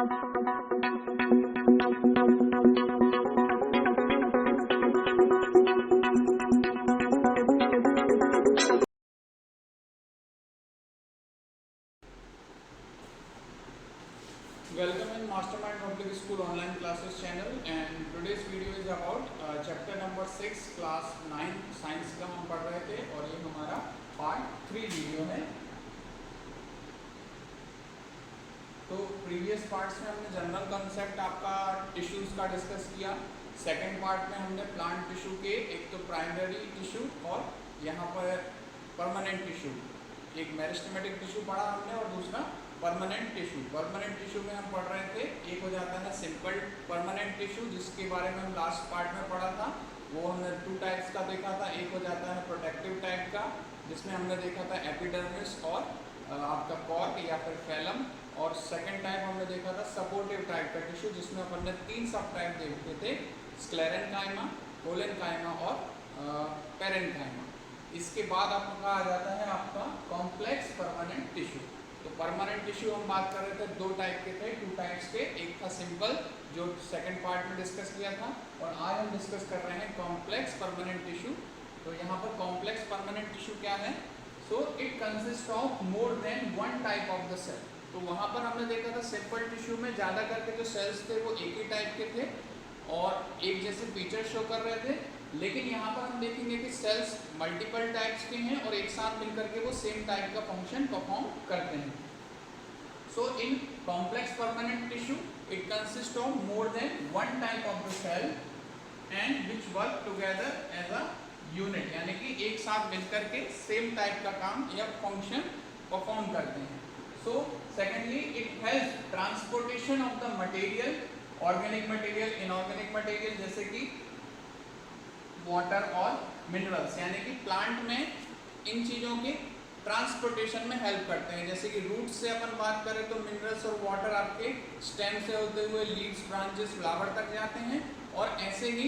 Welcome in Mastermind Public School online classes channel, and today's video is about chapter number 6 class 9 science का हम पढ़ रहे थे और ये हमारा पार्ट 3 वीडियो है। तो प्रीवियस पार्ट्स में हमने जनरल कंसेप्ट आपका टिश्यूज का डिस्कस किया। सेकंड पार्ट में हमने प्लांट टिश्यू के एक तो प्राइमरी टिश्यू और यहाँ पर परमानेंट टिश्यू, एक मेरिस्टेमेटिक टिश्यू पढ़ा हमने और दूसरा परमानेंट टिश्यू। परमानेंट टिश्यू में हम पढ़ रहे थे, एक हो जाता है सिंपल परमानेंट टिश्यू जिसके बारे में हम लास्ट पार्ट में पढ़ा था, वो हमने 2 टाइप्स का देखा था। एक हो जाता है प्रोटेक्टिव टाइप का जिसमें हमने देखा था एपिडर्मिस और आपका कॉर्क या फिर फैलम, और सेकंड टाइप हमने देखा था सपोर्टिव टाइप का टिश्यू जिसमें अपन ने 3 सब टाइप देखे थे, स्क्लेरेन्काइमा, कोलेन्काइमा और पेरेन्काइमा। इसके बाद आपका आ जाता है आपका कॉम्प्लेक्स परमानेंट टिश्यू। तो परमानेंट टिश्यू हम बात कर रहे थे 2 टाइप के थे, 2 टाइप्स के। एक था सिंपल जो सेकंड पार्ट में डिस्कस किया था, और आज हम डिस्कस कर रहे हैं कॉम्प्लेक्स परमानेंट टिश्यू। तो यहाँ पर कॉम्प्लेक्स परमानेंट टिश्यू क्या है? So it consist of more than 1 type of the cell. तो वहाँ पर हमने देखा था सिंपल टिश्यू में ज़्यादा करके जो सेल्स थे वो एक ही टाइप के थे और एक जैसे फीचर शो कर रहे थे, लेकिन यहाँ पर हम देखेंगे कि सेल्स मल्टीपल टाइप्स के हैं और एक साथ मिलकर के वो सेम टाइप का फंक्शन परफॉर्म करते हैं। So in complex permanent tissue it consist of more than 1 type of the cell and which work together as a unit, यानी कि एक साथ मिलकर के सेम टाइप का काम या फंक्शन परफॉर्म करते हैं। So secondly it helps transportation of the material, organic material, inorganic material जैसे कि वाटर और मिनरल्स, यानी कि प्लांट में इन चीज़ों के ट्रांसपोर्टेशन में हेल्प करते हैं। जैसे कि रूट से अपन बात करें तो मिनरल्स और वाटर आपके स्टेम से होते हुए लीव्स, ब्रांचेस, फ्लावर तक जाते हैं, और ऐसे ही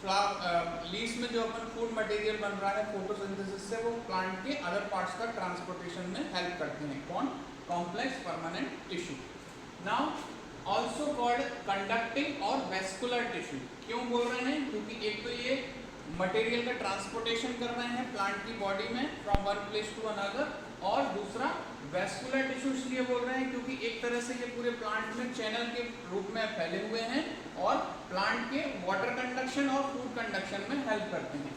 लीव्स में जो अपन फूड मटेरियल बन रहा है फोटोसिंथेसिस से, वो प्लांट के अदर पार्ट्स का ट्रांसपोर्टेशन में हेल्प करते हैं। कौन? Complex permanent tissue. Now also called conducting और वेस्कुलर टिश्यू। क्यों बोल रहे हैं? क्योंकि एक तो ये मटेरियल का ट्रांसपोर्टेशन कर रहे हैं प्लांट की बॉडी में from one place to another, और दूसरा वेस्कुलर टिश्यू इसलिए बोल रहे हैं क्योंकि एक तरह से ये पूरे प्लांट में चैनल के रूप में फैले हुए हैं और प्लांट के वाटर कंडक्शन और फूड कंडक्शन में हेल्प करते हैं।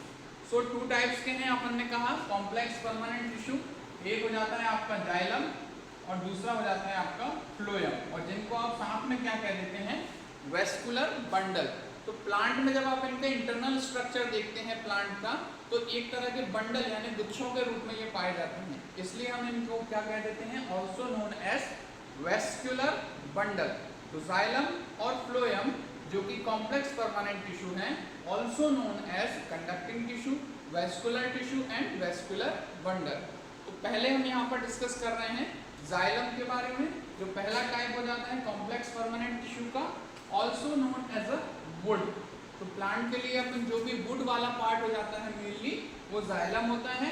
सो 2 टाइप्स के हैं अपन ने कहा कॉम्प्लेक्स परमानेंट टिश्यू। एक हो जाता है आपका जाइलम और दूसरा हो जाता है आपका फ्लोएम, और जिनको आप साथ में क्या कह देते हैं? Vascular bundle. तो प्लांट में जब आप इनका इंटरनल स्ट्रक्चर देखते हैं प्लांट का, तो एक तरह के बंडल यानी गुच्छों के रूप में ये पाए जाते हैं, इसलिए हम इनको क्या कह देते हैं? Also known as vascular bundle. तो जाइलम और फ्लोएम जो कि कॉम्प्लेक्स परमानेंट टिश्यू हैं, also known as conducting tissue, vascular tissue and vascular bundle. तो पहले हम यहाँ पर डिस्कस कर रहे हैं जाइलम के बारे में, जो पहला टाइप हो जाता है कॉम्प्लेक्स परमानेंट टिश्यू का, also known as a wood. तो प्लांट के लिए अपन जो भी वुड वाला पार्ट हो जाता है मेनली वो जाइलम होता है।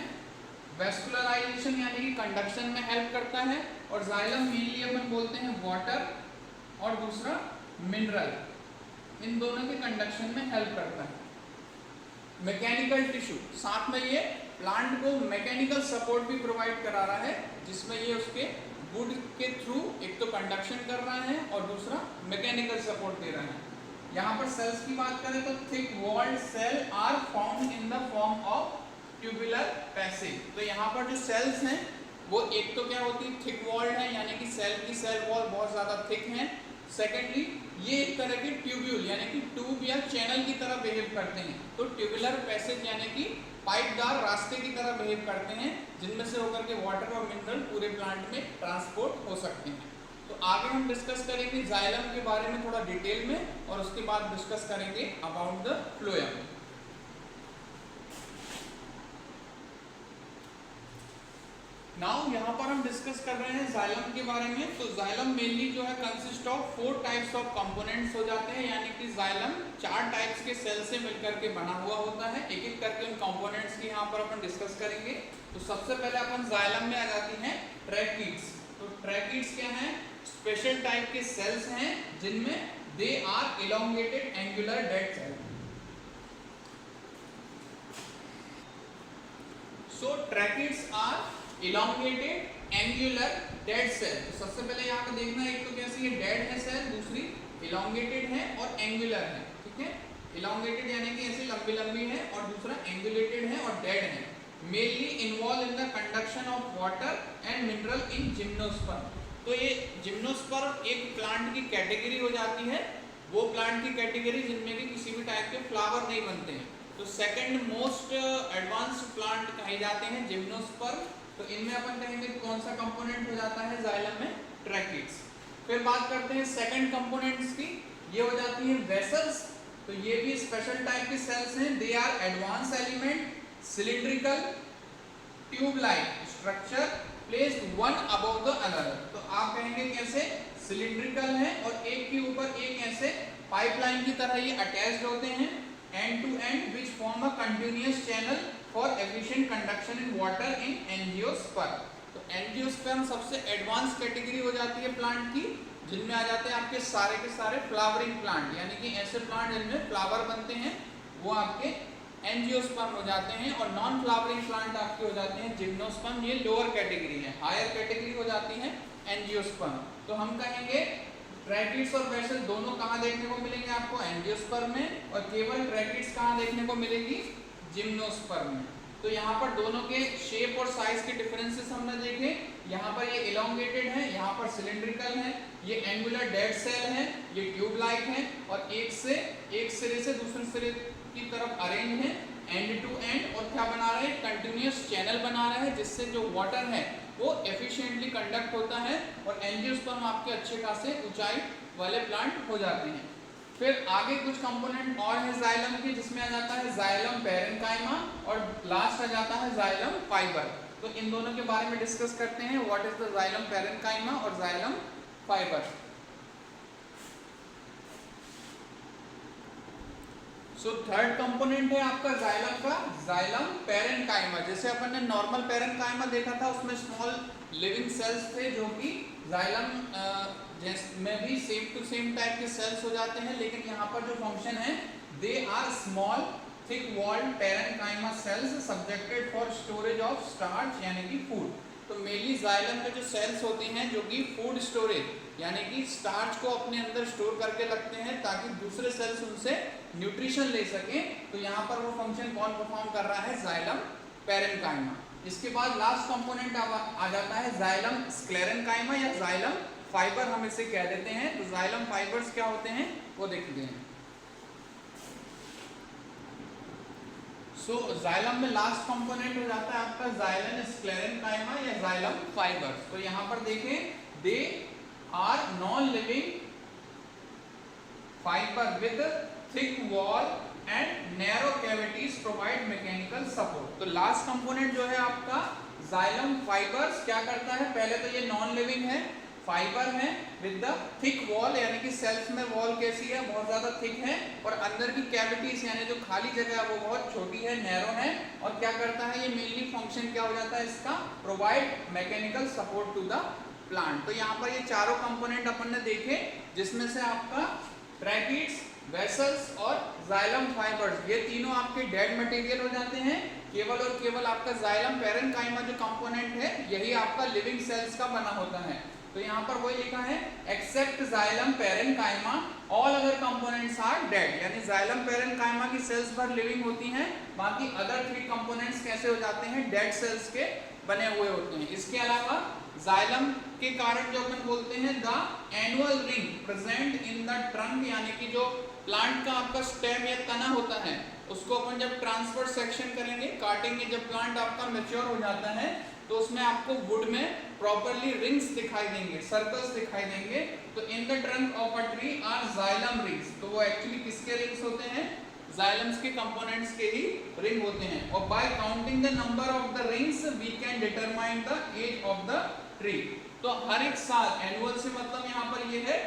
वेस्कुलराइजेशन यानी कि कंडक्शन में हेल्प करता है, और जाइलम मेनली अपन बोलते हैं वाटर और दूसरा मिनरल, इन दोनों के कंडक्शन में हेल्प करता है। मैकेनिकल टिश्यू, साथ में ये प्लांट को मैकेनिकल सपोर्ट भी प्रोवाइड करा रहा है, जिसमें ये उसके वुड के थ्रू एक तो कंडक्शन कर रहा है और दूसरा मैकेनिकल सपोर्ट दे रहा है। यहाँ पर सेल्स की बात करें तो thick walled cell are found in the form of tubular passage. तो यहाँ पर जो सेल्स हैं वो एक तो क्या होती है? थिक वॉल्ड है, यानी कि सेल की सेल वॉल बहुत ज़्यादा थिक है। सेकेंडली ये एक तरह के ट्यूब्यूल यानी कि ट्यूब या चैनल की तरह बिहेव करते हैं। तो ट्यूबुलर पैसेज यानी कि पाइपदार रास्ते की तरह बिहेव करते हैं, जिनमें से होकर के वाटर और मिनरल पूरे प्लांट में ट्रांसपोर्ट हो सकते हैं। तो आगे हम डिस्कस करेंगे जाइलम के बारे में थोड़ा डिटेल में, और उसके बाद डिस्कस करेंगे अबाउट द फ्लोएम। नाउ यहाँ पर हम डिस्कस कर रहे हैं जाइलम के बारे में। तो जाइलम मेनली जो है consist of 4 types of components हो जाते हैं, यानी कि जाइलम 4 टाइप्स के सेल से मिलकर के बना हुआ होता है। एक एक करके उन कंपोनेंट्स की यहाँ पर अपन डिस्कस करेंगे। तो सबसे पहले अपन जाइलम में आ जाती हैं ट्रैकीड्स। तो ट्रैकीड्स क्या हैं? स्पेशल टाइप के सेल्स हैं जिनमें they are elongated angular dead cell. So tracheids are elongated angular dead cell. तो सबसे पहले यहाँ पे देखना है, एक तो कैसी है, डेड है सेल, दूसरी इलोंगेटेड है और एंगुलर है। ठीक है, इलोंगेटेड यानी कि ऐसी लंबी लंबी है और दूसरा एंगुलेटेड है और डेड है। Mainly involve in the conduction of water and mineral in gymnosperm. तो ये जिम्नोस्पर्म एक प्लांट की कैटेगरी हो जाती है, वो प्लांट की कैटेगरी जिनमें कि किसी भी टाइप के फ्लावर नहीं बनते हैं। तो सेकंड मोस्ट एडवांस्ड प्लांट कहे जाते हैं जिम्नोस्पर्म। तो इनमें अपन कहेंगे कौन सा कंपोनेंट हो जाता है जाइलम में, ट्रैकिड्स। फिर बात करते हैं सेकंड कंपोनेंट्स की, ये हो जाती है वेसल्स। तो ये भी स्पेशल टाइप के सेल्स हैं। They are advance element cylindrical tube like structure placed one above the other. तो आप कहेंगे कैसे, सिलिंड्रिकल है और एक के ऊपर एक ऐसे पाइपलाइन की तरह ये अटैच्ड होते हैं, end to end which form a continuous channel for efficient conduction in water in angiosperm. तो एंजियोस्पर्म सबसे एडवांस कैटेगरी हो जाती है प्लांट की, जिनमें आ जाते हैं आपके सारे फ्लावरिंग प्लांट, यानी कि ऐसे प्लांट जिनमें फ्लावर बनते हैं वो आपके एंजियोस्पर्म हो जाते हैं। और नॉन फ्लावरिंग प्लांट आपके हो जाते हैं जिम्नोस्पर्म। ये लोअर कैटेगरी है, हायर कैटेगरी हो जाती है एंजियोस्पर्म। तो हम कहेंगे ट्रैकिड्स और वेसल दोनों कहाँ देखने को मिलेंगे आपको, एंजियोस्पर्म में, और केवल ट्रैकिड्स कहाँ देखने को मिलेगी, जिम्नोस्पर्म में। तो यहाँ पर दोनों के शेप और साइज के डिफरेंसेस हमने देखे। यहाँ पर ये इलोंगेटेड है, यहाँ पर सिलिंड्रिकल है, ये एंगुलर डेड सेल है, ये ट्यूब लाइक है और एक सिरे से दूसरे सिरे की तरफ अरेंज है एंड टू एंड। और क्या बना रहे हैं, कंटिन्यूअस चैनल बना रहे हैं जिससे जो वाटर है वो एफिशिएंटली कंडक्ट होता है। और एंजियोस्पर्म आपके अच्छे खासे ऊंचाई वाले प्लांट हो जाते हैं। फिर आगे कुछ कंपोनेंट और है जाइलम के, जिसमें आ जाता है जाइलम पैरेन्काइमा और लास्ट आ जाता है जाइलम फाइबर। तो इन दोनों के बारे में डिस्कस करते हैं, what is the xylem parenchyma और xylem fibre. So third component है आपका जाइलम का, जाइलम पैरेन्काइमा। जैसे अपन ने नॉर्मल पैरेन्काइमा देखा था, उसमें स्मॉल लिविंग सेल्स थे, जो कि जाइलम में भी सेम टू सेम टाइप के सेल्स हो जाते हैं। लेकिन यहाँ पर जो फंक्शन है, they are small thick walled parenchyma cells subjected for storage of starch यानी कि फूड। तो मेनली जाइलम के जो सेल्स होते हैं जो कि फूड स्टोरेज यानी कि स्टार्च को अपने अंदर स्टोर करके रखते हैं ताकि दूसरे सेल्स उनसे न्यूट्रिशन ले सकें। तो यहाँ पर वो फंक्शन कौन परफॉर्म कर रहा है, जाइलम पैरेन्काइमा। इसके बाद लास्ट कंपोनेंट आ जाता है जाइलम स्क्लेरेन्काइमा या जाइलम फाइबर हम इसे कह देते हैं। तो जाइलम फाइबर्स क्या होते हैं वो देखते हैं। सो जाइलम में लास्ट कंपोनेंट हो जाता है आपका जाइलम स्क्लेरेन्काइमा या जाइलम फाइबर्स। तो यहाँ पर देखें, they are non living fibre with thick wall and narrow cavities provide mechanical support. तो लास्ट कंपोनेंट जो है आपका जाइलम फाइबर्स क्या करता है, पहले तो ये नॉन लिविंग है, फाइबर है विद द थिक वॉल यानी कि सेल्स में वॉल कैसी है, बहुत ज्यादा थिक है, और अंदर की कैविटीज यानी जो खाली जगह है वो बहुत छोटी है, नैरो है। और क्या करता है ये, मेनली फंक्शन क्या हो जाता है इसका, provide mechanical support to the plant. तो यहाँ पर ये चारों कंपोनेंट अपन ने देखे, जिसमें से आपका ट्रैकिड्स, वेसल्स और जाइलम फाइबर्स, ये तीनों आपके डेड मटेरियल हो जाते हैं। केवल और केवल आपका जाइलम पैरेन्काइमा जो कंपोनेंट है यही आपका लिविंग सेल्स का बना होता है। तो यहाँ पर वही लिखा है, except xylem parenchyma all other components are dead, यानी जाइलम पैरेन्काइमा की सेल्स भर लिविंग होती हैं, बाकी अदर 3 कंपोनेंट्स कैसे हो जाते हैं, डेड सेल्स के बने हुए होते हैं। इसके अलावा जाइलम के कारण जो अपन बोलते हैं the annual ring present in the trunk, यानी कि जो प्लांट का आपका स्टेम या तना होता है उसको अपन जब ट्रांसफर सेक्शन करेंगे, काटेंगे, जब प्लांट आपका मैच्योर हो जाता है तो उसमें आपको वुड में प्रॉपर्ली रिंग्स दिखाई देंगे, सर्कल्स दिखाई देंगे। तो in the trunk of a tree are xylem rings. तो वो एक्चुअली किसके रिंग्स होते हैं, जाइलम्स के कंपोनेंट्स के ही रिंग होते हैं। और by counting the number of the rings we can determine the age of the tree. तो हर एक साल, एनुअल से मतलब यहाँ पर ये है,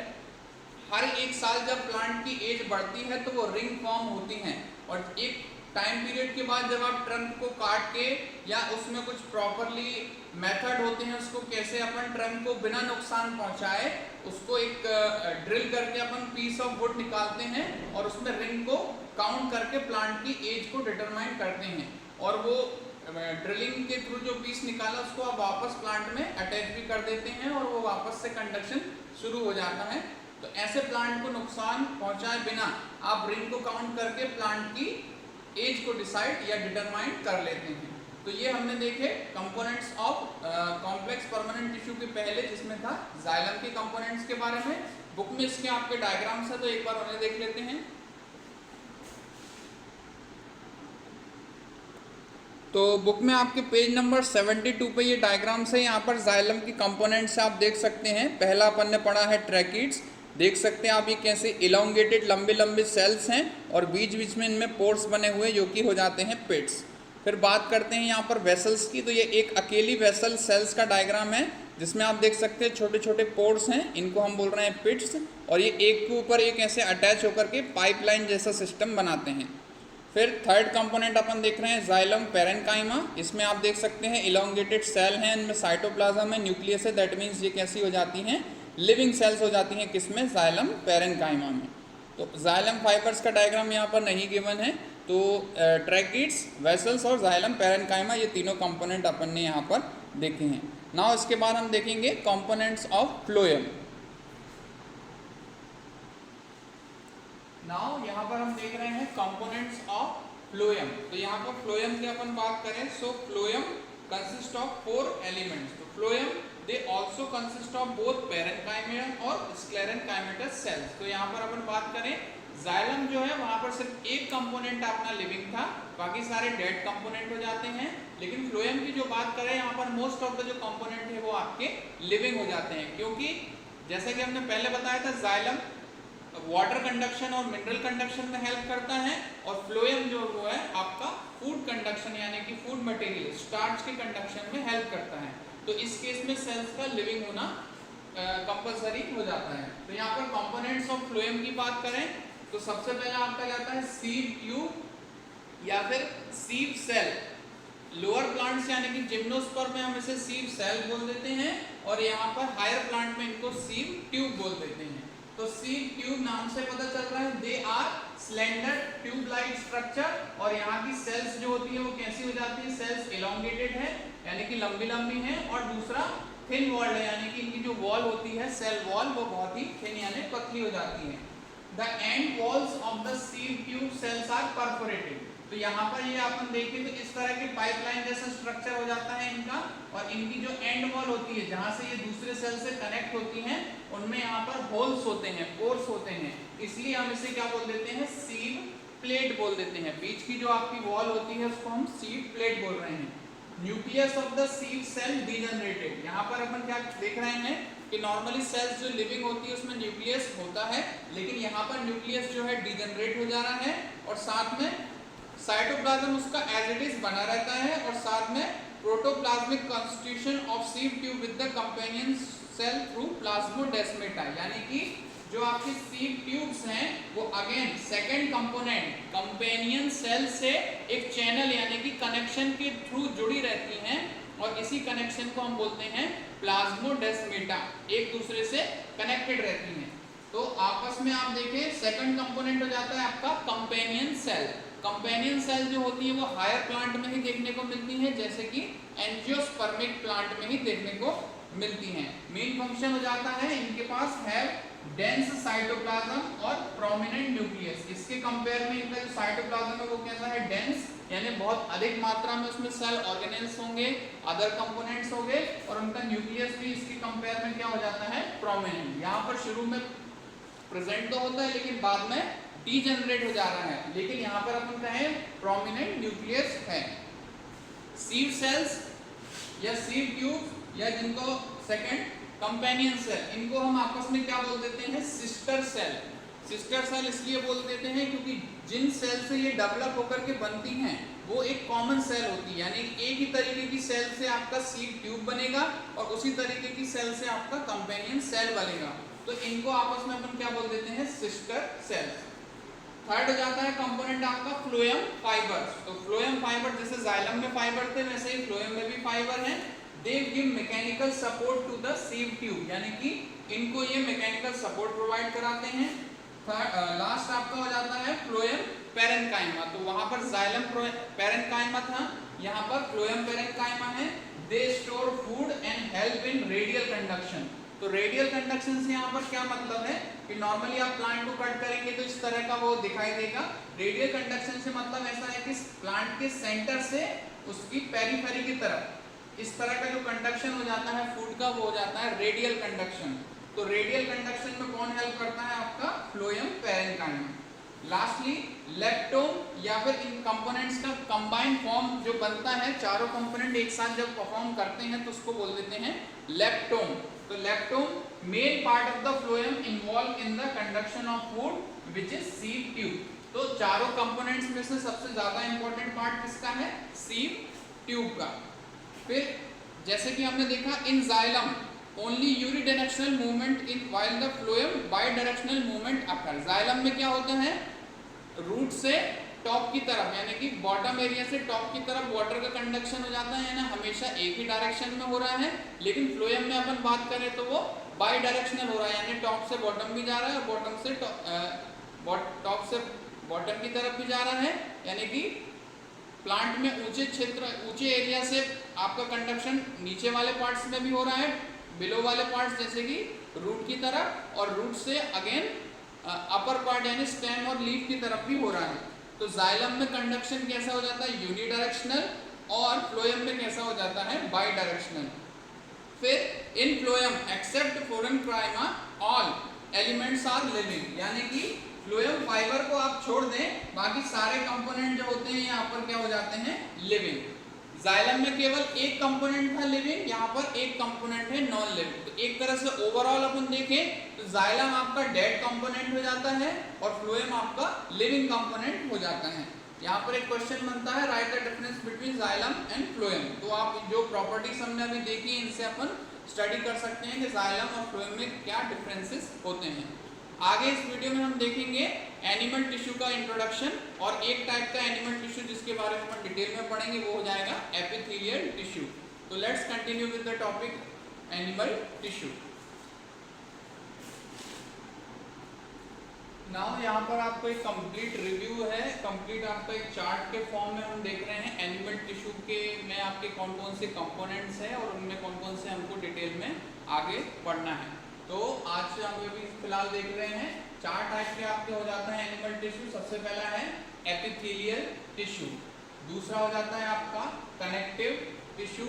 हर एक साल जब प्लांट की एज बढ़ती है तो वो रिंग फॉर्म होती हैं, और एक टाइम पीरियड के बाद जब आप ट्रंक को काट के या उसमें कुछ प्रॉपरली मेथड होते हैं उसको कैसे अपन ट्रंक को बिना नुकसान पहुंचाए उसको एक ड्रिल करके अपन पीस ऑफ वुड निकालते हैं और उसमें रिंग को काउंट करके प्लांट की एज को डिटरमाइन करते हैं और वो ड्रिलिंग के थ्रू जो पीस निकाला उसको आप वापस प्लांट में अटैच भी कर देते हैं और वो वापस से कंडक्शन शुरू हो जाता है। तो ऐसे प्लांट को नुकसान पहुंचाए बिना आप रिंग को काउंट करके प्लांट की एज को डिसाइड या डिटरमाइन कर लेते हैं। तो ये हमने देखे components of complex permanent tissue के पहले, जिसमें था जाइलम के कंपोनेंट्स के बारे में। बुक में इसके आपके डायग्राम्स है तो एक बार उन्हें देख लेते हैं। तो बुक में आपके पेज नंबर 72 पे ये डायग्राम्स है। यहाँ पर जाइलम की कंपोनेंट्स आप देख सकते हैं। पहला अपन ने पढ़ा है ट्रैकिड्स, देख सकते हैं आप ये कैसे इलोंगेटेड लंबे लंबे सेल्स हैं और बीच बीच में इनमें पोर्स बने हुए जो कि हो जाते हैं पिट्स। फिर बात करते हैं यहाँ पर वेसल्स की। तो ये एक अकेली वेसल सेल्स का डायग्राम है जिसमें आप देख सकते हैं छोटे छोटे पोर्स हैं, इनको हम बोल रहे हैं पिट्स, और ये एक के ऊपर एक ऐसे अटैच होकर के पाइपलाइन जैसा सिस्टम बनाते हैं। फिर थर्ड कंपोनेंट अपन देख रहे हैं जाइलम पेरेन्काइमा। इसमें आप देख सकते हैं इलोंगेटेड सेल हैं, इनमें साइटोप्लाज्म है, न्यूक्लियस है। दैट मीन्स ये कैसी हो जाती हैं, लिविंग सेल्स हो जाती हैं किसमें, जाइलम पेरेन्काइमा में। तो जाइलम फाइबर्स का डायग्राम यहाँ पर नहीं गिवन है। तो ट्रैकिड्स, वेसल्स और जाइलम पेरेन्काइमा ये तीनों कंपोनेंट अपन ने यहाँ पर देखे हैं। नाउ इसके बाद हम देखेंगे कंपोनेंट्स ऑफ फ्लोएम। नाउ यहाँ पर हम देख रहे हैं कंपोनेंट्स ऑफ फ्लोएम। तो यहाँ पर फ्लोएम की अपन बात करें, सो फ्लोएम कंसिस्ट ऑफ 4 एलिमेंट्स। तो phloem they also consist of both parenchyma और स्क्लेरेन्काइमेटस सेल्स। तो यहाँ पर अपन बात करें जाइलम जो है वहाँ पर सिर्फ एक कंपोनेंट अपना लिविंग था, बाकी सारे डेड कंपोनेंट हो जाते हैं। लेकिन फ्लोएम की जो बात करें यहाँ पर मोस्ट ऑफ द जो कंपोनेंट है वो आपके लिविंग हो जाते हैं, क्योंकि जैसे कि हमने पहले बताया था जाइलम वाटर कंडक्शन और मिनरल कंडक्शन में हेल्प करता है और फ्लोएम जो वो है आपका फूड कंडक्शन यानी कि फूड मटेरियल स्टार्च के कंडक्शन में हेल्प करता है। तो इस केस में सेल्स का लिविंग होना कंपलसरी हो जाता है। तो यहाँ पर कंपोनेंट्स ऑफ फ्लोएम की बात करें तो सबसे पहला आपका जाता है सीव ट्यूब या फिर सीव सेल। लोअर प्लांट्स यानी कि जिम्नोस्पर्म में हम इसे सीव सेल बोल देते हैं और यहाँ पर हायर प्लांट में इनको सीव ट्यूब बोल देते हैं। तो सीव ट्यूब नाम से पता चल रहा है they are slender tube like structure, और यहाँ की सेल्स जो होती है वो कैसी हो जाती है, सेल्स इलोंगेटेड है यानी कि लंबी लंबी है, और दूसरा थिन वॉल्ड है यानी कि इनकी जो वॉल होती है सेल वॉल वो बहुत ही थिन यानी पतली हो जाती है। The end walls of the sieve tube cells are perforated. तो यहाँ पर ये अपन देखें तो इस तरह के पाइपलाइन जैसा स्ट्रक्चर हो जाता है इनका, और इनकी जो एंड वॉल होती है जहाँ से ये दूसरे सेल से कनेक्ट होती हैं उनमें यहाँ पर होल्स होते हैं, पोर्स होते हैं, इसलिए हम इसे क्या बोल देते हैं, सीव प्लेट बोल देते हैं। बीच की जो आपकी वॉल होती है उसको हम सीव प्लेट बोल रहे हैं। Nucleus of the sieve cell degenerated. यहाँ पर अपन क्या देख रहे हैं कि नॉर्मली सेल्स जो लिविंग होती है उसमें न्यूक्लियस होता है, लेकिन यहाँ पर न्यूक्लियस जो है डीजनरेट हो जा रहा है और साथ में साइटोप्लाज्म उसका एज इट इज बना रहता है, और साथ में protoplasmic constitution of sieve tube with the companion cell through plasmodesmata. यानी कि जो आपकी सीव ट्यूब्स हैं वो again second component companion cell से एक चैनल यानी कि कनेक्शन के थ्रू जुड़ी रहती हैं, और इसी कनेक्शन को हम बोलते हैं प्लाज्मोडेस्मेटा, एक दूसरे से कनेक्टेड रहती हैं। तो आपस में आप देखें सेकंड कंपोनेंट हो जाता है आपका कंपेनियन सेल। कंपेनियन सेल जो होती है वो हायर प्लांट में ही देखने को मिलती है, जैसे कि एंजियोस्पर्मिक प्लांट में ही देखने को मिलती हैं। मेन फंक्शन हो जाता है इनके पास है डेंस साइटोप्लाज्म और प्रोमिनेंट न्यूक्लियस। इसके कंपेयर में इनका जो साइटोप्लाज्म है वो कैसा है, डेंस, यानी बहुत अधिक मात्रा में उसमें सेल ऑर्गेनेल्स होंगे, अदर कंपोनेंट्स होंगे, और उनका न्यूक्लियस भी इसके कंपेयर में क्या हो जाता है, प्रोमिनेंट। यहाँ पर शुरू में प्रेजेंट तो होता है लेकिन बाद में डीजनरेट हो जा रहा है, लेकिन यहाँ पर अपन कहें प्रोमिनेंट न्यूक्लियस है। सीव सेल्स या सीव ट्यूब या जिनको सेकंड कंपेनियन सेल, इनको हम आपस में क्या बोल देते हैं, सिस्टर सेल। सिस्टर सेल इसलिए बोल देते हैं क्योंकि जिन सेल से ये डेवलप होकर के बनती हैं वो एक कॉमन सेल होती है, यानी एक ही तरीके की सेल से आपका सीव ट्यूब बनेगा और उसी तरीके की सेल से आपका कंपेनियन सेल बनेगा। तो इनको आपस में अपन क्या बोल देते हैं, सिस्टर सेल्स। थर्ड हो जाता है कंपोनेंट आपका फ्लोएम फाइबर्स। तो फ्लोएम फाइबर जैसे जाइलम में फाइबर थे वैसे ही फ्लोएम में भी फाइबर हैं। They give mechanical support to the sieve tube, यानी कि इनको ये मैकेनिकल सपोर्ट प्रोवाइड कराते हैं। लास्ट आपका हो जाता है फ्लोएम पैरेन्काइमा। तो वहां पर जाइलम पैरेन्काइमा था, यहाँ पर फ्लोएम पैरेन्काइमा है। They store food and help in radial conduction. तो रेडियल कंडक्शन से यहाँ पर क्या मतलब है कि नॉर्मली आप प्लांट को कट करेंगे तो इस तरह का वो दिखाई देगा। रेडियल कंडक्शन से मतलब ऐसा है कि प्लांट के सेंटर से उसकी पेरीफेरी की तरफ इस तरह का जो कंडक्शन हो जाता है फूड का, वो हो जाता है रेडियल कंडक्शन। तो रेडियल कंडक्शन में कौन हेल्प करता है? आपका फ्लोएम पैरेन्काइमा। लास्टली लेप्टोम या फिर इन कंपोनेंट्स का कंबाइन फॉर्म जो बनता है, चारों कंपोनेंट एक साथ जब परफॉर्म करते हैं तो उसको बोल देते हैं लेप्टोम। तो leptome main part of the phloem involve in the conduction of food which is sieve tube. तो चारों कंपोनेंट्स में से सबसे ज्यादा इंपॉर्टेंट पार्ट किसका है? सीव ट्यूब का। फिर जैसे कि हमने देखा इन xylem only unidirectional movement in while the phloem by directional movement occur. Xylem में क्या होता है? रूट से टॉप की तरफ यानी कि बॉटम एरिया से टॉप की तरफ वाटर का कंडक्शन हो जाता है ना, हमेशा एक ही डायरेक्शन में हो रहा है। लेकिन फ्लोएम में अपन बात करें तो वो बाई डायरेक्शनल हो रहा है, यानी टॉप से बॉटम भी जा रहा है और बॉटम से टॉप से बॉटम की तरफ भी जा रहा है। यानी कि प्लांट में ऊंचे क्षेत्र ऊंचे एरिया से आपका कंडक्शन नीचे वाले पार्ट्स में भी हो रहा है, बिलो वाले पार्ट्स जैसे कि रूट की तरफ, और रूट से अगेन अपर पार्ट यानी स्टेम और लीफ की तरफ भी हो रहा है। तो जाइलम में कंडक्शन कैसा हो जाता है? यूनिडायरेक्शनल, और फ्लोएम में कैसा हो जाता है? Bidirectional. फिर in phloem except parenchyma all elements are living, यानी कि फ्लोएम फाइबर को आप छोड़ दें, बाकी सारे कंपोनेंट जो होते हैं यहाँ पर क्या हो जाते हैं? लिविंग। जाइलम में केवल एक कंपोनेंट था लिविंग, यहाँ पर एक कंपोनेंट है नॉन लिविंग। तो एक तरह से ओवरऑल अपन देखें तो जाइलम आपका डेड कंपोनेंट हो जाता है और फ्लोएम आपका लिविंग कंपोनेंट हो जाता है। यहाँ पर एक क्वेश्चन बनता है, right the difference between xylem and phloem. तो आप जो प्रॉपर्टीज हमने अभी देखी इनसे अपन स्टडी कर सकते हैं कि जाइलम और फ्लोएम में क्या डिफरेंसेस होते हैं। आगे इस वीडियो में हम देखेंगे एनिमल टिश्यू का इंट्रोडक्शन, और एक टाइप का एनिमल टिश्यू जिसके बारे में हम डिटेल में पढ़ेंगे वो हो जाएगा एपिथेलियल टिश्यू। तो let's continue with the topic animal tissue. Now यहाँ पर आपको एक कंप्लीट रिव्यू है, कंप्लीट आपका एक चार्ट के फॉर्म में हम देख रहे हैं एनिमल टिश्यू के में आपके कौन कौन से कंपोनेंट्स हैं और उनमें कौन कौन से हमको डिटेल में आगे पढ़ना है। तो आज से हम अभी फिलहाल देख रहे हैं चार टाइप के आपके हो जाता है एनिमल टिश्यू। सबसे पहला है एपिथेलियल टिश्यू, दूसरा हो जाता है आपका कनेक्टिव टिश्यू,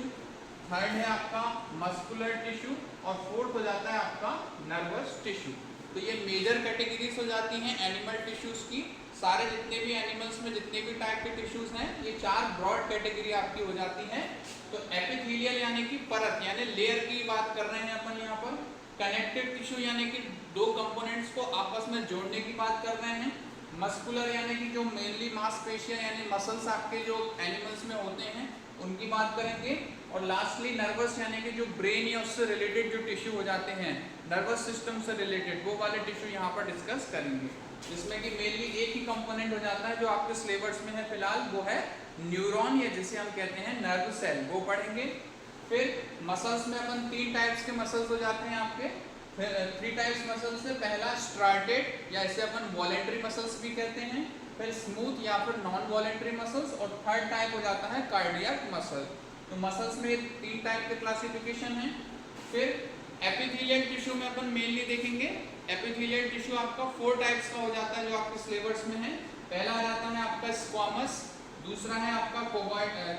थर्ड है आपका मस्कुलर टिश्यू, और फोर्थ हो जाता है आपका नर्वस टिश्यू। तो ये मेजर कैटेगरीज हो जाती हैं एनिमल टिश्यूज की। सारे जितने भी एनिमल्स में जितने भी टाइप के टिश्यूज हैं ये चार ब्रॉड कैटेगरी आपकी हो जाती है। तो एपिथेलियल यानी कि परत यानी लेयर की बात कर रहे हैं अपन यहाँ पर। कनेक्टिव टिश्यू यानी कि दो कंपोनेंट्स को आपस में जोड़ने की बात कर रहे हैं। मस्कुलर यानी कि जो मेनली मांसपेशियां यानी मसल्स आपके जो एनिमल्स में होते हैं उनकी बात करेंगे। और लास्टली नर्वस यानी कि जो ब्रेन या उससे रिलेटेड जो टिश्यू हो जाते हैं, नर्वस सिस्टम से रिलेटेड, वो वाले टिश्यू यहाँ पर डिस्कस करेंगे। जिसमें कि मेनली एक ही कंपोनेंट हो जाता है जो आपके सिलेबस में है फिलहाल, वो है न्यूरॉन या जिसे हम कहते हैं नर्व सेल, वो पढ़ेंगे। फिर मसल्स में अपन तीन टाइप्स के मसल्स हो जाते हैं आपके। फिर थ्री टाइप्स मसल्स से पहला स्ट्राटेड या इसे अपन वॉलेंट्री मसल्स भी कहते हैं, फिर स्मूथ या फिर नॉन वॉलेंट्री मसल्स, और थर्ड टाइप हो जाता है कार्डियक मसल। तो मसल्स में तीन टाइप के क्लासिफिकेशन है। फिर एपिथेलियल टिश्यू में अपन मेनली देखेंगे, एपिथेलियल टिश्यू आपका 4 टाइप्स का हो जाता है जो आपके सिलेबस में है। पहला आ जाता है आपका स्क्वामस, दूसरा है आपका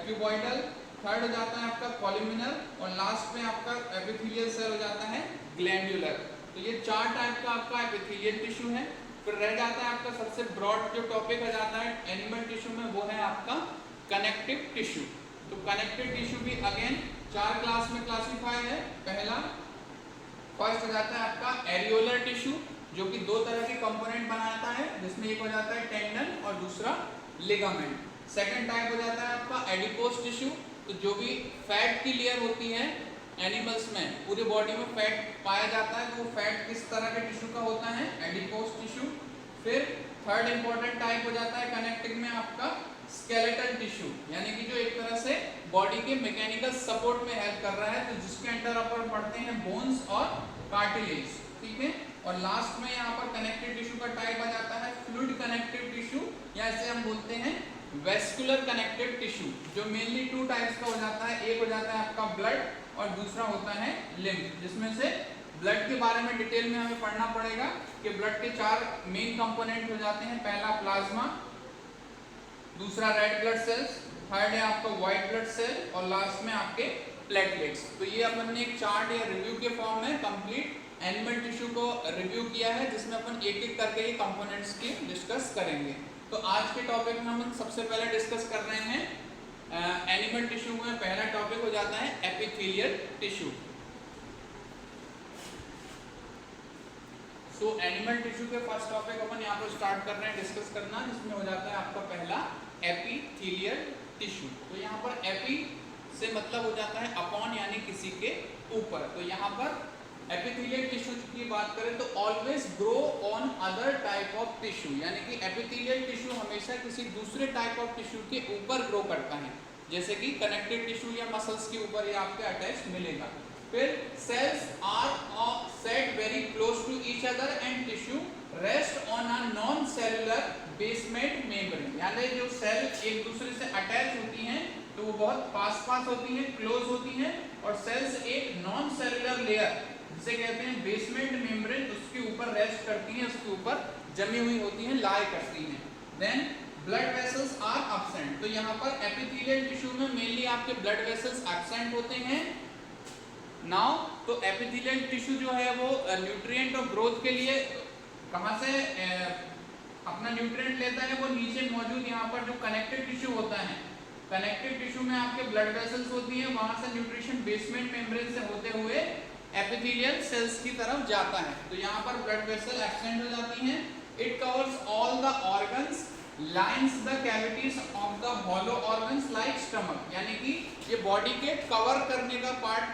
क्यूबॉइडल, थर्ड हो जाता है आपका कॉलमिनर, और लास्ट में आपका एपिथेलियल सेल हो जाता है ग्लैंडुलर। तो ये 4 टाइप का आपका एपिथेलियल टिश्यू है। फिर रह जाता है आपका सबसे ब्रॉड जो टॉपिक आ जाता है एनिमल टिश्यू में, वो है आपका कनेक्टिव टिश्यू। तो कनेक्टिव टिश्यू भी अगेन 4 क्लास में क्लासिफाई है। पहला फर्स्ट हो जाता है आपका एरियोलर टिश्यू, जो कि 2 तरह के कंपोनेंट बनाता है, जिसमें एक हो जाता है टेंडन और दूसरा लिगामेंट। सेकंड टाइप हो जाता है आपका एडिपोस टिश्यू, तो जो भी फैट की लेयर होती है एनिमल्स में, पूरी बॉडी में फैट पाया जाता है, तो वो फैट किस तरह के टिश्यू का होता है? Adipose tissue. फिर थर्ड इंपॉर्टेंट टाइप हो जाता है कनेक्टिंग में आपका स्केलेटल टिश्यू, यानी कि जो एक तरह से बॉडी के मैकेनिकल सपोर्ट में हेल्प कर रहा है, तो जिसके अंडर अपन पढ़ते हैं बोन्स और कार्टिलेज, ठीक है। और लास्ट में यहाँ पर कनेक्टिव टिश्यू का टाइप आ जाता है फ्लूइड कनेक्टिव टिश्यू, या इसे हम बोलते हैं वेस्कुलर कनेक्टिव टिश्यू, जो मेनली टू टाइप्स का हो जाता है। एक हो जाता है आपका ब्लड और दूसरा होता है लिम्फ, जिसमें से ब्लड के बारे में डिटेल में हमें पढ़ना पड़ेगा कि ब्लड के 4 मेन कंपोनेंट हो जाते हैं। पहला प्लाज्मा, दूसरा रेड ब्लड सेल्स, थर्ड है आपका व्हाइट ब्लड सेल और लास्ट में आपके प्लेटलेट्स। तो ये अपन ने एक चार्ट या रिव्यू के फॉर्म में कंप्लीट एनिमल टिश्यू को रिव्यू किया है, जिसमें अपन एक एक करके ये कंपोनेंट्स की डिस्कस करेंगे। तो आज के टॉपिक में हम सबसे पहले डिस्कस कर रहे हैं एनिमल टिश्यू में पहला टॉपिक हो जाता है एपिथेलियल टिश्यू। तो एनिमल टिश्यू के फर्स्ट टॉपिक अपन यहाँ पर स्टार्ट कर रहे हैं डिस्कस करना, जिसमें हो जाता है आपका पहला एपिथेलियल टिश्यू। तो यहाँ पर एपी से मतलब हो जाता है अपॉन, यानी किसी के ऊपर। तो यहाँ पर एपिथेलियल टिश्यू की बात करें तो always grow on other type of tissue, यानी कि एपिथेलियल टिश्यू हमेशा किसी दूसरे टाइप ऑफ टिश्यू के ऊपर ग्रो करता है, जैसे कि कनेक्टिव टिश्यू या मसल्स के ऊपर ये आपके अटैच मिलेगा। फिर cells are set very close to each other and tissue rest on a non cellular basement membrane, यानी जो सेल एक दूसरे से अटैच होती हैं तो वो बहुत पास पास होती हैं, क्लोज होती हैं, और सेल्स एक नॉन सेलुलर लेयर जिसे कहते हैं बेसमेंट मेम्ब्रेन, उसके ऊपर रेस्ट करती हैं, उसके ऊपर जमी हुई होती हैं, लाई करती हैं। Then blood vessels are absent. तो यहाँ पर एपिथेलियल टिश्यू में मेनली आपके ब्लड वेसल्स एब्सेंट होते हैं। नाउ तो एपिथेलियल टिश्यू जो है वो न्यूट्रिएंट और ग्रोथ के लिए कहाँ से अपना न्यूट्रिएंट लेता है, वो नीचे मौजूद यहाँ पर जो कनेक्टिव टिश्यू होता है, कनेक्टिव टिश्यू में आपके ब्लड वेसल्स होती हैं, वहां से न्यूट्रिशन बेसमेंट मेम्ब्रेन से होते हुए एपिथेलियल सेल्स की तरफ जाता है। तो यहाँ पर ब्लड वेसल एब्सेंट हो जाती हैं। It covers all the organs, lines the cavities of the hollow organs like stomach, यानी कि ये बॉडी के कवर करने का पार्ट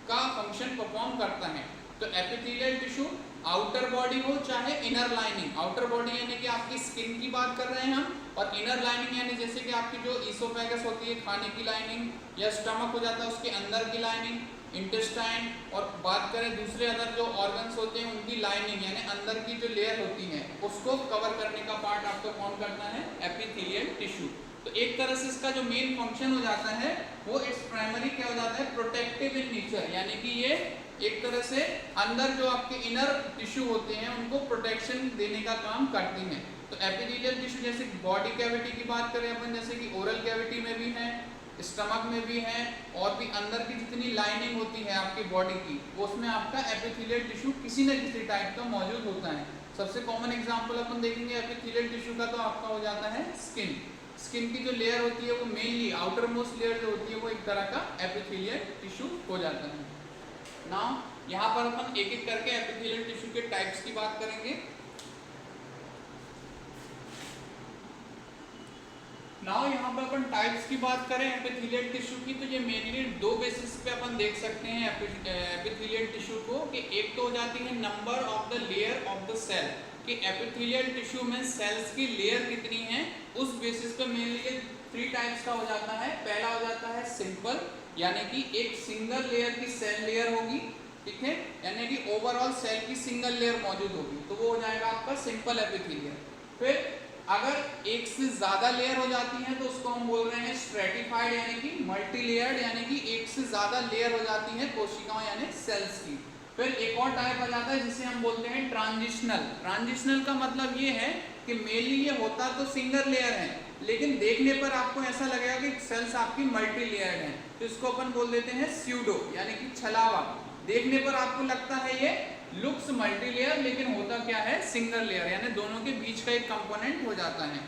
का फंक्शन परफॉर्म करता है। तो एपिथेलियल टिश्यू आउटर बॉडी हो चाहे इनर लाइनिंग, आउटर बॉडी यानी कि आपकी स्किन की बात कर रहे हैं हम, और इनर लाइनिंग यानी जैसे कि आपकी जो ईसोफेगस होती है खाने की लाइनिंग, या स्टमक हो जाता है उसके अंदर की लाइनिंग, इंटेस्टाइन, और बात करें दूसरे अदर जो ऑर्गन्स होते हैं उनकी लाइनिंग यानी अंदर की जो लेयर होती है उसको कवर करने का पार्ट आपको कौन करना है, एपिथेलियल टिश्यू। तो एक तरह से इसका जो मेन फंक्शन हो जाता है वो इट्स प्राइमरी क्या हो जाता है, प्रोटेक्टिव इन नेचर, यानी कि ये एक तरह से अंदर जो आपके इनर टिश्यू होते हैं उनको प्रोटेक्शन देने का काम करती हैं। तो एपिथेलियल टिश्यू जैसे बॉडी कैविटी की बात करें अपन, जैसे कि ओरल कैविटी में भी है, स्टमक में भी है, और भी अंदर की जितनी लाइनिंग होती है आपकी बॉडी की, उसमें आपका एपिथेलियल टिश्यू किसी न किसी टाइप का मौजूद होता है। सबसे कॉमन एग्जांपल अपन देखेंगे एपिथेलियल टिश्यू का, तो आपका हो जाता है स्किन। स्किन की जो लेयर होती है वो मेनली आउटर मोस्ट लेयर जो होती है वो एक तरह का एपिथेलियल टिश्यू हो जाता है। नाउ यहाँ पर अपन एक एक करके एपिथेलियल टिश्यू के टाइप्स की बात करेंगे। नाउ यहाँ पर अपन टाइप्स की बात करें एपिथेलियल टिश्यू की, तो ये मेनली दो बेसिस पे अपन देख सकते हैं एपिथेलियल टिश्यू को, कि एक तो हो जाती है number of the layer of the cell, कि एपिथेलियल टिश्यू में सेल्स की लेयर कितनी है, उस बेसिस पे मेनली 3 टाइप्स का हो जाता है। पहला हो जाता है सिंपल, यानी कि एक सिंगल लेयर की सेल लेयर होगी, ठीक है, यानी कि ओवरऑल सेल की सिंगल लेयर मौजूद होगी, तो वो हो जाएगा आपका सिंपल एपिथेलियल। फिर अगर एक से ज्यादा लेयर हो जाती है तो उसको हम बोल रहे हैं स्ट्रेटिफाइड, यानी कि मल्टी लेयर्ड, यानी कि एक से ज्यादा लेयर हो जाती है कोशिकाओं यानी सेल्स की। फिर एक और टाइप आ जाता है जिसे हम बोलते हैं ट्रांजिशनल। ट्रांजिशनल का मतलब ये है कि मेनली ये होता तो सिंगल लेयर है, लेकिन देखने पर आपको ऐसा लगेगा कि सेल्स आपकी मल्टी लेयर्ड हैं, तो इसको अपन बोल देते हैं स्यूडो, यानी कि छलावा। देखने पर आपको लगता है ये लुक्स मल्टी लेयर, लेकिन होता क्या है, सिंगल लेयर, यानी दोनों के बीच का एक कंपोनेंट हो जाता है।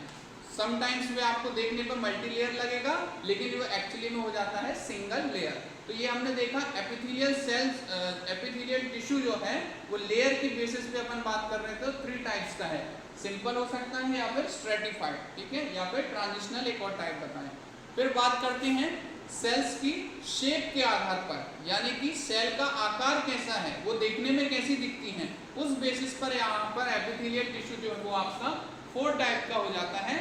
समटाइम्स वे आपको देखने पर मल्टी लेयर लगेगा, लेकिन वो एक्चुअली में हो जाता है सिंगल लेयर। तो ये हमने देखा एपिथेलियल सेल्स, एपिथेलियल टिश्यू जो है वो लेयर की बेसिस पे अपन बात कर रहे थे, तो 3 टाइप्स का है, सिंपल हो सकता है या फिर स्ट्रेटिफाइड, ठीक है, या फिर ट्रांजिशनल एक और टाइप बताएं। फिर बात करते हैं सेल्स की शेप के आधार पर, यानी कि सेल का आकार कैसा है, वो देखने में कैसी दिखती हैं, उस बेसिस पर यहाँ पर एपिथेलियल टिश्यू जो है वो आपका 4 टाइप का हो जाता है।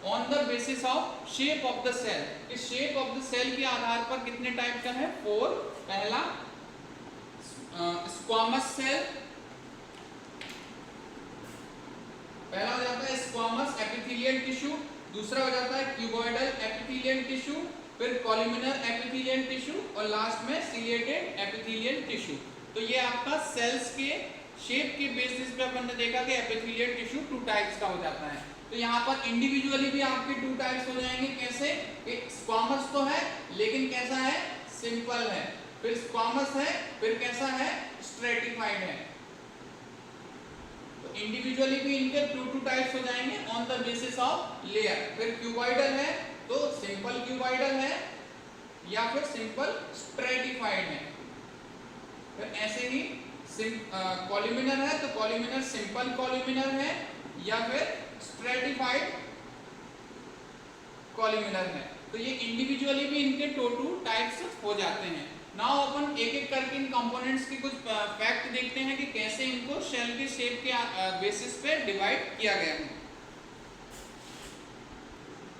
On the basis of shape of the cell, इस शेप ऑफ द सेल के आधार पर कितने टाइप का है? 4। पहला स्क्वामस सेल, पहला हो जाता है स्क्वामस एपिथेलियल टिश्यू, दूसरा हो जाता है क्यूबॉइडल एपिथेलियल टिश्यू, फिर कॉलुमिनर एपिथेलियल टिश्यू और लास्ट में सिलिएटेड एपिथेलियल टिश्यू। तो ये आपका सेल्स के शेप के बेसिस पे अपन ने देखा कि एपिथेलियल टिश्यू 2 टाइप्स का हो जाता है। तो यहाँ पर इंडिविजुअली भी आपके 2 टाइप्स हो जाएंगे। कैसे? एक स्क्वामस तो है लेकिन कैसा है? सिंपल है। फिर स्क्वामस है, फिर कैसा है? स्ट्रेटिफाइड है। तो इंडिविजुअली भी इनके 2 टाइप्स हो जाएंगे on the basis of layer. फिर क्यूबॉइडल है तो सिंपल क्यूबॉइडल है या फिर सिंपल स्ट्रेटिफाइड है। फिर ऐसे ही कॉलुमिनर है तो कॉलुमिनर सिंपल कॉलुमिनर है या फिर स्ट्रेटिफाइड कॉलुमिनर है। तो ये इंडिविजुअली भी इनके 2 टाइप्स हो जाते हैं। नाउ अपन एक एक करके इन कंपोनेंट्स की कुछ फैक्ट देखते हैं कि कैसे इनको शेल के शेप के बेसिस पे डिवाइड किया गया है।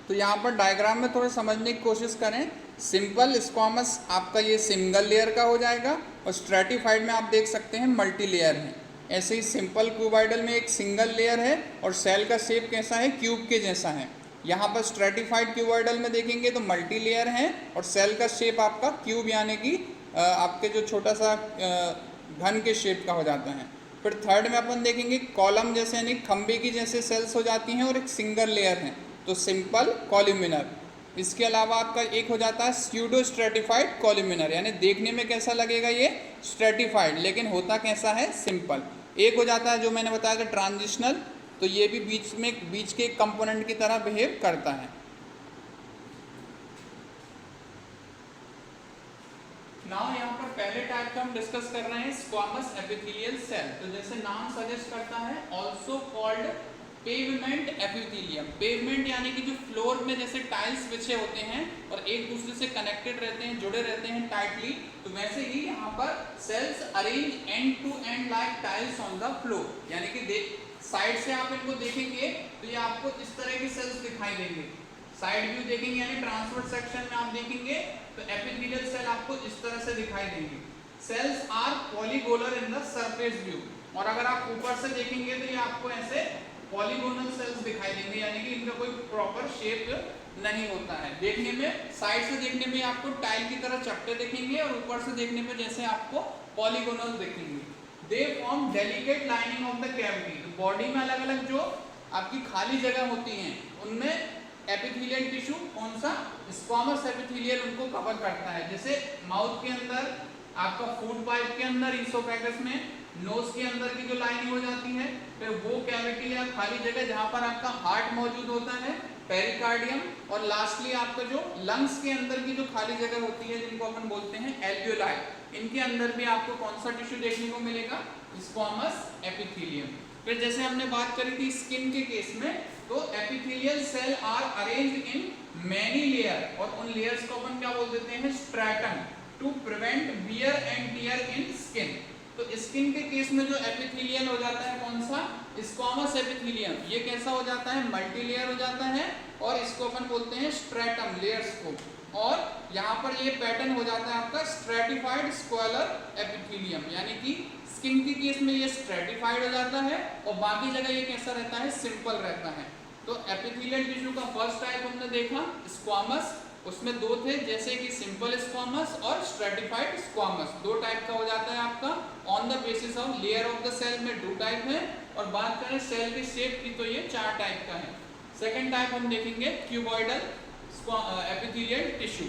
तो यहाँ पर डायग्राम में थोड़ा समझने की कोशिश करें। सिंपल स्क्वामस आपका ये सिंगल लेयर का हो जाएगा और स्ट्रेटिफाइड में आप देख सकते हैं मल्टी लेयर है। ऐसे ही सिंपल क्यूबॉइडल में एक सिंगल लेयर है और सेल का शेप कैसा है? क्यूब के जैसा है। यहाँ पर स्ट्रेटिफाइड क्यूबॉइडल में देखेंगे तो मल्टी लेयर है और सेल का शेप आपका क्यूब यानी कि आपके जो छोटा सा घन के शेप का हो जाता है। फिर थर्ड में अपन देखेंगे कॉलम जैसे यानी खंबे की जैसे सेल्स हो जाती हैं और एक सिंगल लेयर है तो सिंपल कॉलुमिनर। इसके अलावा आपका एक हो जाता है स्यूडो स्ट्रेटिफाइड कॉलुमिनर, यानी देखने में कैसा लगेगा? ये स्ट्रेटिफाइड लेकिन होता कैसा है? सिंपल। एक हो जाता है जो मैंने बताया था ट्रांजिशनल, तो ये भी बीच के कंपोनेंट की तरह बिहेव करता है। नाउ यहाँ पर पहले टाइप का हम डिस्कस कर रहे हैं स्क्वामस एपिथेलियल सेल। तो जैसे नाम सजेस्ट करता है, also called pavement epithelium. Pavement यानी कि जो फ्लोर में जैसे टाइल्स बिछे होते हैं और एक दूसरे से कनेक्टेड रहते हैं, जुड़े रहते हैं टाइटली, तो वैसे ही यहाँ पर cells arrange end to end like tiles on the floor. यानी कि साइड से आप इनको देखेंगे तो ये आपको इस तरह की सेल्स दिखाई देंगे। साइड व्यू देखेंगे यानी ट्रांसवर्स सेक्शन में आप देखेंगे तो एपिथेलियल सेल आपको इस तरह से दिखाई देंगे। Cells are polygonal in the surface view, और अगर आप ऊपर से देखेंगे तो ये आपको ऐसे पॉलीगोनल सेल्स दिखाई देंगे, यानी कि इनका कोई प्रॉपर शेप नहीं होता है। देखने में साइड से देखने में आपको टाइल की तरह चपटे दिखेंगे और ऊपर से देखने में जैसे आपको पॉलीगोनल दिखेंगे। They form delicate lining of the cavity. तो बॉडी में अलग अलग जो आपकी खाली जगह होती हैं उनमें एपिथेलियल टिश्यू कौन सा? स्क्वामस एपिथेलियल उनको कवर करता है। जैसे माउथ के अंदर, आपका फूड पाइप के अंदर, ईसोफेगस में, नोज के अंदर की जो लाइनिंग हो जाती है, फिर वो कैविटी या खाली जगह जहां पर आपका हार्ट मौजूद होता है, पेरिकार्डियम, और लास्टली आपका जो लंग्स के अंदर की जो खाली जगह होती है जिनको अपन बोलते हैं एल्वियोलाई, इनके अंदर भी आपको कौन सा टिश्यू देखने को मिलेगा? Squamous epithelium. फिर जैसे हमने बात करी थी स्किन के केस में, तो epithelial cell are arranged in many layer, और उन लेयर्स को अपन क्या बोल देते हैं? Stratum, to prevent wear and tear in skin. तो स्किन के केस में जो एपिथेलियल हो जाता है कौन सा? Squamous epithelium. ये कैसा हो जाता है? मल्टी लेयर हो जाता है, और इसको अपन बोलते हैं स्ट्रैटम, लेयर्स को। और यहाँ पर ये पैटर्न हो जाता है आपका स्ट्रेटिफाइड स्क्वालर एपिथेलियम, यानी कि स्किन के केस में ये स्ट्रेटिफाइड हो जाता है और बाकी जगह ये कैसा रहता है? सिंपल रहता है। तो एपिथेलियल टिश्यू का फर्स्ट टाइप हमने देखा स्क्वामस, उसमें 2 थे, जैसे कि सिंपल स्क्वामस और स्ट्रेटिफाइड स्क्वामस। 2 टाइप का हो जाता है आपका। On the basis of layer of the cell में 2 टाइप है, और बात करें सेल की शेप की तो ये 4 टाइप का है। सेकेंड टाइप हम देखेंगे cuboidal epithelial tissue.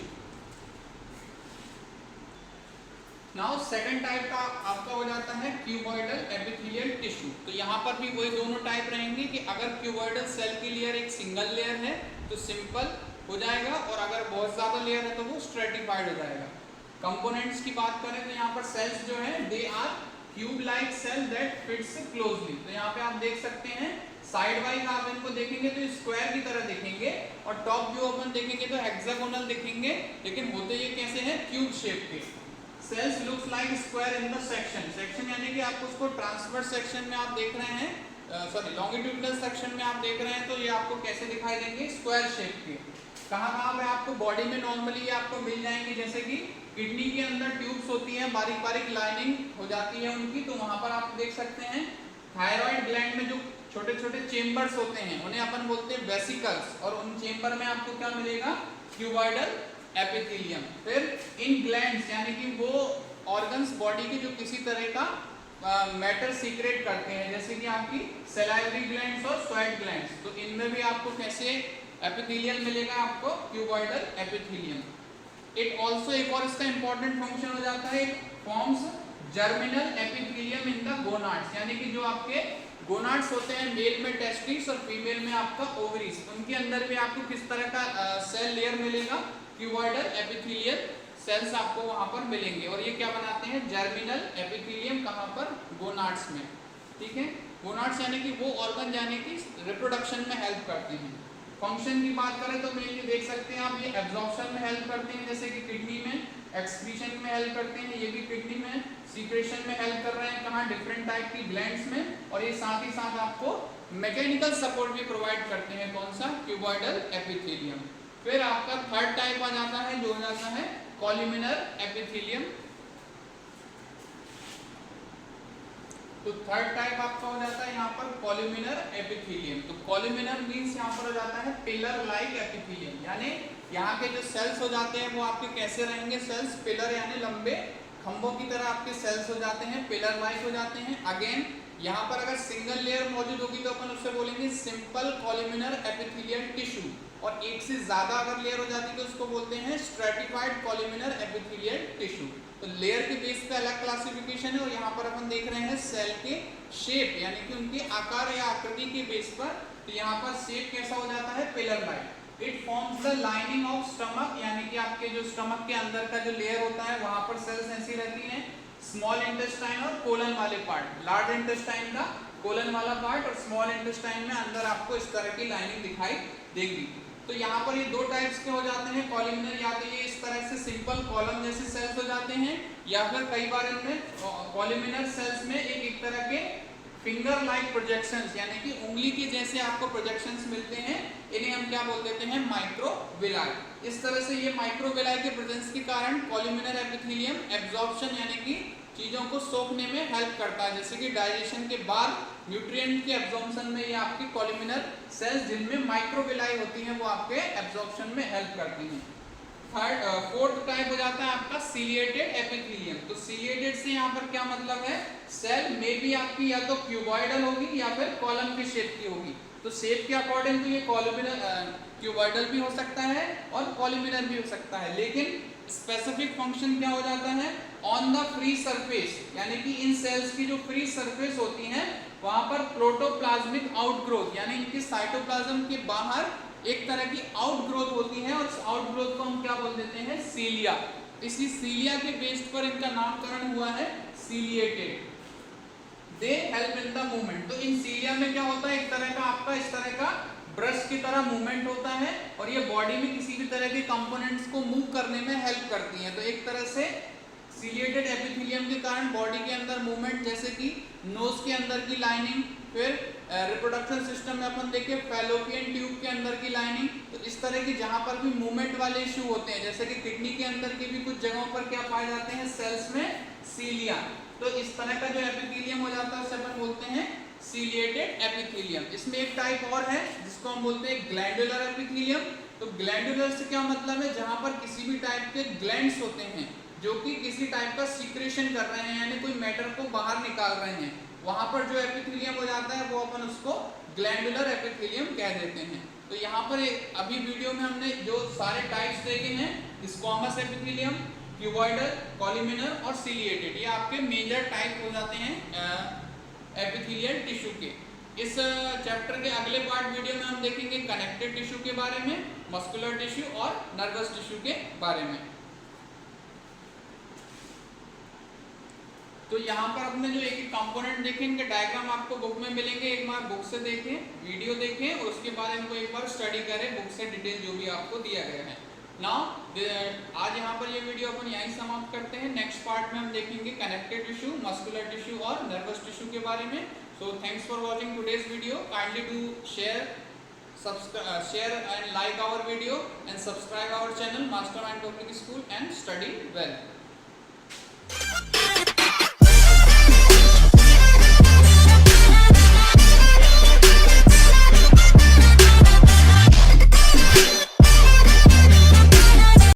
Now second type का आपका हो जाता है क्यूबॉइडल एपिथेलियल टिश्यू। तो यहाँ पर भी वही दोनों टाइप रहेंगे कि अगर क्यूबॉइडल सेल की लेयर एक सिंगल लेयर है तो सिंपल हो जाएगा, और अगर बहुत ज्यादा लेयर है तो वो स्ट्रेटिफाइड हो जाएगा। कंपोनेंट्स की बात करें तो यहाँ पर सेल्स जो है they are cube like cell that fits closely. तो यहाँ पे आप देख सकते हैं साइड वाइज आप इनको देखेंगे तो स्क्वायर की तरह दिखेंगे और टॉप व्यू अपन देखेंगे तो हेक्सागोनल दिखेंगे, लेकिन होते ये कैसे हैं, क्यूब शेप के। Cells looks like square in the section, section यानी कि आप उसको ट्रांसवर्स सेक्शन में आप देख रहे हैं, सॉरी लॉन्गिट्यूडिनल सेक्शन में आप देख रहे हैं तो ये आपको कैसे दिखाई देंगे, स्क्वायर शेप के। कहाँ पे आपको बॉडी में नॉर्मली आपको मिल जाएंगे, जैसे कि किडनी के अंदर ट्यूब्स होती हैं, बारीक बारीक लाइनिंग हो जाती है उनकी, तो वहां पर आप देख सकते हैं। थायराइड ग्लैंड में जो छोटे छोटे चेम्बर्स होते हैं उन्हें अपन बोलते हैं वेसिकल्स, और उन चेम्बर में आपको क्या मिलेगा, क्यूबॉइडल एपिथेलियम। फिर इन ग्लैंड्स यानी कि वो ऑर्गन्स बॉडी के जो किसी तरह का मैटर सीक्रेट करते हैं, जैसे कि आपकी सैलाइवरी ग्लैंड्स और स्वेट ग्लैंड्स, तो इनमें भी आपको कैसे एपिथेलियम मिलेगा, आपको क्यूबॉइडल एपिथेलियम। इट ऑल्सो एक और इसका इंपॉर्टेंट फंक्शन हो जाता है, forms germinal epithelium in the gonads, यानी कि जो आपके गोनाड्स होते हैं मेल में टेस्टिस और फीमेल में आपका ओवरीज, उनके अंदर भी आपको किस तरह का सेल लेयर मिलेगा, क्यूबॉइडल एपिथेलियल सेल्स आपको वहां पर मिलेंगे। और ये क्या बनाते हैं, जर्मिनल एपिथेलियम, कहां पर, गोनाड्स में। ठीक है, गोनाड्स यानी कि वो ऑर्गन यानी कि रिप्रोडक्शन में हेल्प करते हैं। फंक्शन की बात करें तो मेनली देख सकते हैं आप, ये एब्जॉर्प्शन में हेल्प करते हैं, जैसे कि किडनी में एक्सक्रीशन में हेल्प करते हैं, ये भी किडनी में सीक्रेशन में हेल्प कर रहे हैं, कहाँ, डिफरेंट टाइप की ग्लैंड्स में। और ये साथ ही साथ आपको मैकेनिकल सपोर्ट भी प्रोवाइड करते हैं, कौन सा, क्यूबॉइडल एपिथेलियम। फिर आपका थर्ड टाइप आ जाता है, जो हो जाता है कॉल्यूमिनर एपिथेलियम। तो थर्ड टाइप आपका हो जाता है यहाँ पर कॉल्यूमिनर एपिथेलियम। तो कॉल्यूमिनर मींस यहाँ पर हो जाता है पिलर लाइक एपिथेलियम, यानी यहाँ के जो सेल्स हो जाते हैं वो आपके कैसे रहेंगे, सेल्स पिलर यानी लंबे खंभों की तरह आपके सेल्स हो जाते हैं, पिलर लाइक हो जाते हैं। अगेन यहाँ पर अगर सिंगल लेयर मौजूद होगी तो अपन उससे बोलेंगे सिंपल कॉल्यूमिनर एपिथेलियल टिश्यू, और एक से ज्यादा अगर लेयर हो जाती है तो उसको बोलते हैं स्ट्रेटिफाइड कॉल्यूमिनर एपिथेलियल टिश्यू। तो लेयर के बेस पे अलग क्लासिफिकेशन है, और यहाँ पर अपन देख रहे हैं सेल के शेप यानी कि उनके आकार या आकृति के बेस पर। तो यहाँ पर शेप कैसा हो जाता है, pillar like. It forms the lining of stomach, यानी कि आपके जो स्टमक के अंदर का जो लेयर होता है वहां पर सेल्स ऐसी रहती हैं। स्मॉल इंटेस्टाइन और कोलन वाले पार्ट, लार्ज इंटेस्टाइन का कोलन वाला पार्ट और स्मॉल इंटेस्टाइन में अंदर आपको इस तरह की लाइनिंग दिखाई देगी। तो यहाँ पर ये दो टाइप्स के हो जाते हैं कॉल्यूमिनर, या तो ये इस तरह से सिंपल कॉलम जैसे सेल्स हो जाते हैं, या फिर कई बार इनमें कॉल्यूमिनर सेल्स में एक तरह के फिंगर लाइक प्रोजेक्शंस, यानी कि उंगली के जैसे आपको प्रोजेक्शंस मिलते हैं, इन्हें हम क्या बोल देते हैं, माइक्रोविलाई। इस तरह से ये माइक्रोविलाई के प्रेजेंस के कारण कॉल्यूमिनर एपिथेलियम एब्जॉर्प्शन यानी कि चीजों को सोखने में हेल्प करता है, जैसे कि डाइजेशन के बाद न्यूट्रिएंट के एब्जॉर्प्शन में ये आपकी कॉल्यूमिनर सेल्स जिनमें माइक्रोविलाई होती हैं वो आपके एब्जॉर्प्शन में हेल्प करती हैं। फोर्थ टाइप हो जाता है आपका सीलिएटेड एपिथेलियम। तो सीलिएटेड से यहाँ पर क्या मतलब है, सेल में भी आपकी या तो क्यूबॉइडल होगी या फिर कॉलम की शेप की होगी। तो शेप के अकॉर्डिंग तो ये कॉलमिनर क्यूबॉइडल भी हो सकता है और कॉलमिनर भी हो सकता है, लेकिन स्पेसिफिक फंक्शन क्या हो जाता है, ऑन द फ्री सरफेस, यानी कि इन सेल्स की जो फ्री सरफेस होती है वहां पर प्रोटोप्लाज्मिक आउटग्रोथ यानी इनके साइटोप्लाज्म के बाहर एक तरह की आउटग्रोथ होती है, और आउटग्रोथ को हम क्या बोल देते हैं, सीलिया। इसी सीलिया के बेस पर इनका नामकरण हुआ है ciliated. They help in the movement. तो इन सीलिया में क्या होता है, एक तरह का आपका इस तरह का ब्रश की तरह मूवमेंट होता है, और ये बॉडी में किसी भी तरह के कंपोनेंट्स को मूव करने में हेल्प करती हैं। तो एक तरह से सीलिएटेड एपिथेलियम के कारण बॉडी के अंदर मूवमेंट, जैसे कि नोज के अंदर की लाइनिंग, फिर रिप्रोडक्शन सिस्टम में अपन देखिए फैलोपियन ट्यूब के अंदर की लाइनिंग, तो इस तरह की जहां पर भी मूवमेंट वाले इश्यू होते हैं, जैसे कि किडनी के अंदर के भी कुछ जगहों पर क्या पाए जाते हैं, सेल्स में सीलिया। तो इस तरह का जो एपिथेलियम हो जाता है उसे अपन बोलते हैं सीलिएटेड एपिथेलियम। इसमें एक टाइप और है जिसको हम बोलते हैं ग्लैंडुलर एपिथेलियम। तो ग्लैंडुलर से क्या मतलब है, जहां पर किसी भी टाइप के ग्लैंड्स होते हैं जो कि किसी टाइप का सीक्रेशन कर रहे हैं, यानी कोई मैटर को बाहर निकाल रहे हैं, वहां पर जो एपिथेलियम हो जाता है वो अपन उसको ग्लैंडुलर एपिथेलियम कह देते हैं। तो यहाँ पर अभी वीडियो में हमने जो सारे टाइप्स देखे हैं, स्क्वामस एपिथेलियम, क्यूबॉइडल, कॉल्यूमिनर और सीलिएटेड, ये आपके मेजर टाइप हो जाते हैं एपिथेलियल टिश्यू के। इस चैप्टर के अगले पार्ट वीडियो में हम देखेंगे कनेक्टिव टिश्यू के बारे में, मस्कुलर टिश्यू और नर्वस टिश्यू के बारे में। तो यहाँ पर अपने जो एक कंपोनेंट देखें, इनके डायग्राम आपको बुक में मिलेंगे, एक बार बुक से देखें, वीडियो देखें और उसके बाद इनको एक बार स्टडी करें बुक से डिटेल जो भी आपको दिया गया है। नाउ आज यहाँ पर ये वीडियो अपन यहीं समाप्त करते हैं। नेक्स्ट पार्ट में हम देखेंगे कनेक्टिव टिश्यू, मस्कुलर टिश्यू और नर्वस टिश्यू के बारे में। So thanks for watching today's video. Kindly do share and like our video and subscribe our channel Mastermind Public School and study well.